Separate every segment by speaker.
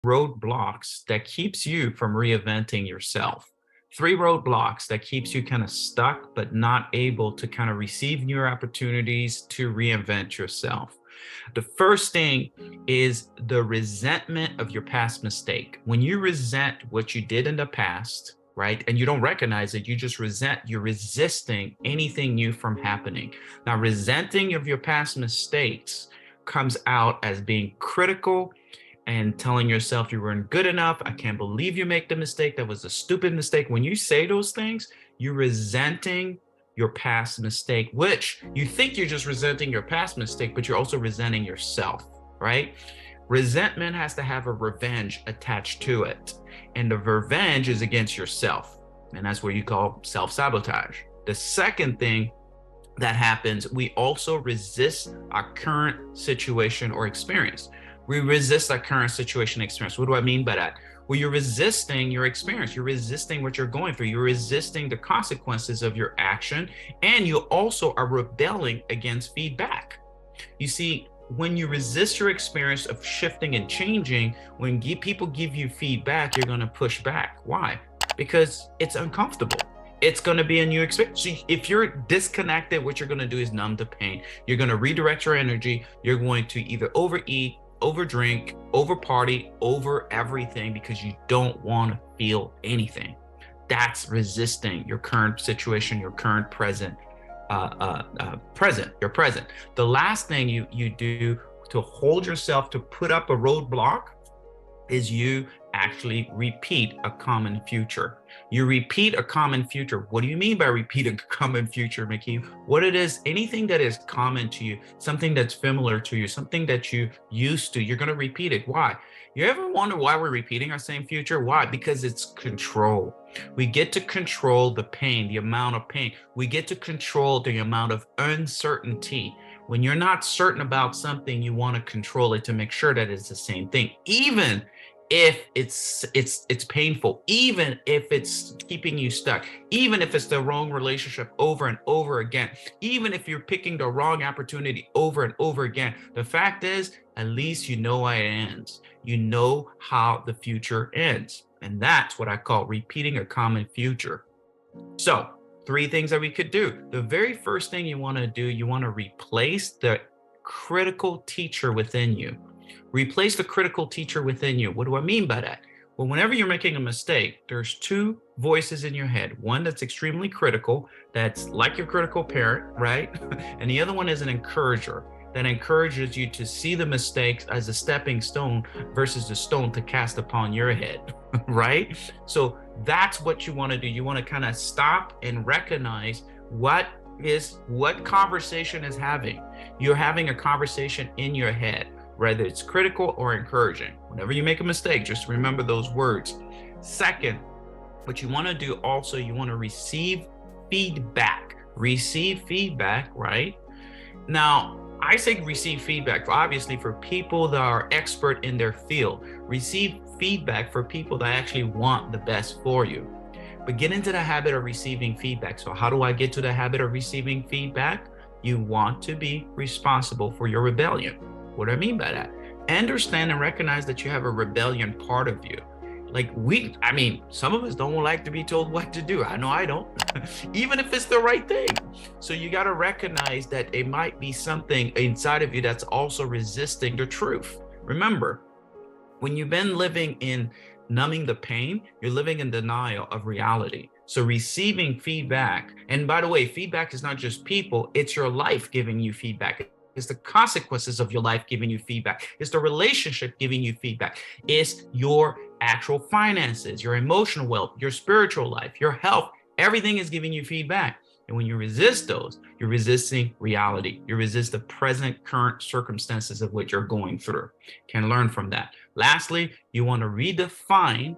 Speaker 1: roadblocks that keeps you from reinventing yourself. 3 roadblocks that keeps you kind of stuck, but not able to kind of receive new opportunities to reinvent yourself. The first thing is the resentment of your past mistake. When you resent what you did in the past, right, and you don't recognize it, you just resent, you're resisting anything new from happening. Now, resenting of your past mistakes comes out as being critical and telling yourself you weren't good enough. I can't believe you make the mistake. That was a stupid mistake. When you say those things, you're resenting your past mistake, which you think you're just resenting your past mistake, but you're also resenting yourself, right? Resentment has to have a revenge attached to it. And the revenge is against yourself. And that's what you call self-sabotage. The second thing that happens, we also resist our current situation or experience. We resist our current situation experience. What do I mean by that? Well, you're resisting your experience. You're resisting what you're going through. You're resisting the consequences of your action. And you also are rebelling against feedback. You see, when you resist your experience of shifting and changing, when people give you feedback, you're going to push back. Why? Because it's uncomfortable. It's going to be a new experience. So if you're disconnected, what you're going to do is numb the pain. You're going to redirect your energy. You're going to either overeat, overdrink, over party, over everything because you don't want to feel anything. That's resisting your current situation, your current present, your present. The last thing you do to hold yourself to put up a roadblock is you actually repeat a common future. You repeat a common future. What do you mean by repeating a common future, Mickey? What it is, anything that is common to you, something that's familiar to you, something that you used to, you're going to repeat it. Why? You ever wonder why we're repeating our same future? Why? Because it's control. We get to control the pain, the amount of pain. We get to control the amount of uncertainty. When you're not certain about something, you want to control it to make sure that it's the same thing, even if it's painful, even if it's keeping you stuck, even if it's the wrong relationship over and over again, even if you're picking the wrong opportunity over and over again. The fact is, at least you know how it ends. You know how the future ends. And that's what I call repeating a common future. So 3 things that we could do. The very first thing you want to do, you want to replace the critical teacher within you. Replace the critical teacher within you. What do I mean by that? Well, whenever you're making a mistake, there's 2 voices in your head. One that's extremely critical, that's like your critical parent, right? And the other one is an encourager that encourages you to see the mistakes as a stepping stone versus the stone to cast upon your head, right? So that's what you want to do. You want to kind of stop and recognize what conversation is having. You're having a conversation in your head, whether it's critical or encouraging. Whenever you make a mistake, just remember those words. Second, what you want to do also, you want to receive feedback. Receive feedback, right? Now, I say receive feedback, obviously, for people that are expert in their field. Receive feedback for people that actually want the best for you. But get into the habit of receiving feedback. So how do I get to the habit of receiving feedback? You want to be responsible for your rebellion. What do I mean by that? Understand and recognize that you have a rebellion part of you. Like some of us don't like to be told what to do. I know I don't, even if it's the right thing. So you got to recognize that it might be something inside of you that's also resisting the truth. Remember, when you've been living in numbing the pain, you're living in denial of reality. So receiving feedback, and by the way, feedback is not just people, it's your life giving you feedback. It's the consequences of your life giving you feedback. It's the relationship giving you feedback. It's your actual finances, your emotional wealth, your spiritual life, your health. Everything is giving you feedback. And when you resist those, you're resisting reality. You resist the present, current circumstances of what you're going through. Can learn from that. Lastly, you want to redefine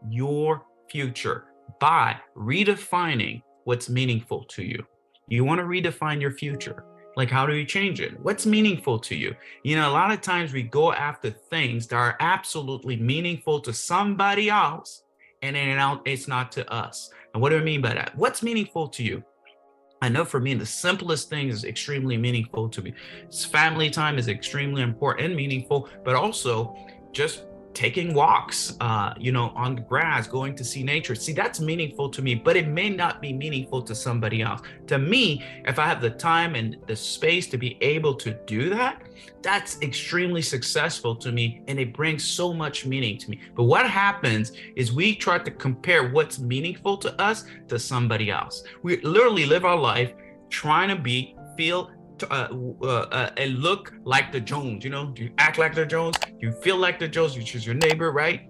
Speaker 1: your future by redefining what's meaningful to you. You want to redefine your future. Like, how do you change it? What's meaningful to you? You know, a lot of times we go after things that are absolutely meaningful to somebody else, and then it's not to us. And what do I mean by that? What's meaningful to you? I know for me, the simplest thing is extremely meaningful to me. Family time is extremely important and meaningful, but also just taking walks, on the grass, going to see nature. See, that's meaningful to me, but it may not be meaningful to somebody else. To me, if I have the time and the space to be able to do that, that's extremely successful to me, and it brings so much meaning to me. But what happens is we try to compare what's meaningful to us to somebody else. We literally live our life trying to feel, and look like the Jones. You act like the Jones, you feel like the Jones, you choose your neighbor, right?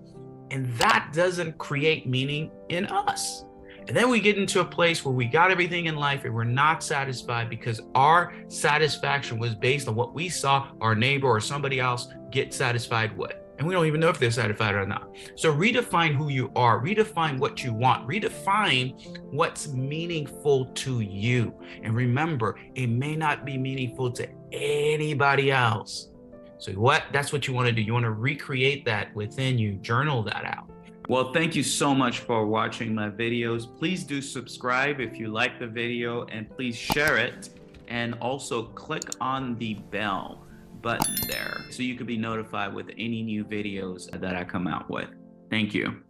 Speaker 1: And that doesn't create meaning in us. And then we get into a place where we got everything in life and we're not satisfied because our satisfaction was based on what we saw our neighbor or somebody else get satisfied with. And we don't even know if they're satisfied or not. So redefine who you are, redefine what you want, redefine what's meaningful to you. And remember, it may not be meaningful to anybody else. So that's what you want to do. You want to recreate that within you, journal that out. Well, thank you so much for watching my videos. Please do subscribe if you like the video, and please share it. And also click on the bell button there so you can be notified with any new videos that I come out with. Thank you.